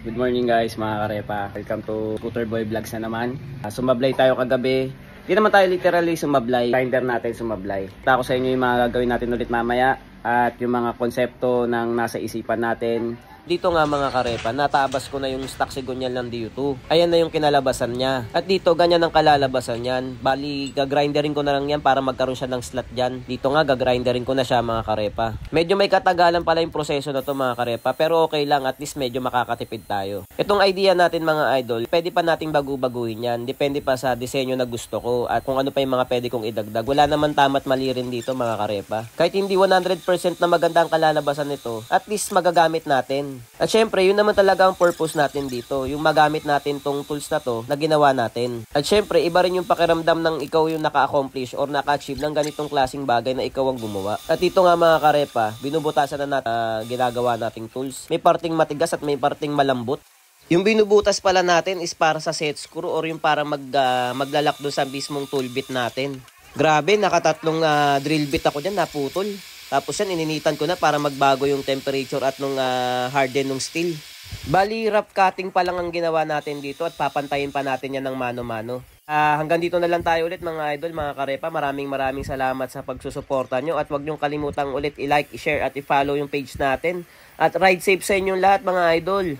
Good morning guys mga karepa. Welcome to Scooter Boy Vlogs na naman. Sumablay tayo kagabi. Hindi naman tayo literally sumablay. Grinder natin sumablay. Kita ko sa inyo yung mga gagawin natin ulit mamaya. At yung mga konsepto ng nasa isipan natin. Dito nga mga karepa, natabas ko na yung stock sigonyal ng DU2. Ayan na yung kinalabasan niya. At dito, ganyan ang kalalabasan niyan. Bali, gagrinderin ko na lang yan para magkaroon siya ng slot dyan. Dito nga, gagrinderin ko na siya mga karepa. Medyo may katagalan pala yung proseso na to mga karepa. Pero okay lang, at least medyo makakatipid tayo. Itong idea natin mga idol, pwede pa nating bagu-baguhin yan. Depende pa sa disenyo na gusto ko. At kung ano pa yung mga pwede kong idagdag. Wala naman tama't mali rin dito mga karepa. Kahit hindi 100% na maganda ang kalalabasan nito, at least magagamit natin. At syempre, yun naman talaga ang purpose natin dito. Yung magamit natin tong tools na to na ginawa natin. At syempre, iba rin yung pakiramdam ng ikaw yung naka-accomplish or naka-achieve ng ganitong klaseng bagay na ikaw ang gumawa. At dito nga mga karepa, binubutasan na natin ginagawa nating tools. May parting matigas at may parting malambot. Yung binubutas pala natin is para sa set screw or yung para maglalak doon sa mismong tool bit natin. Grabe, nakatatlong drill bit ako dyan, naputol. Tapos yan, ininitan ko na para magbago yung temperature at nung harden ng steel. Bali, rough cutting pa lang ang ginawa natin dito at papantayin pa natin yan ng mano-mano. Hanggang dito na lang tayo ulit mga idol, mga karepa. Maraming salamat sa pagsusuporta nyo. At huwag nyong kalimutang ulit i-like, i-share at i-follow yung page natin. At ride safe sa inyong lahat mga idol.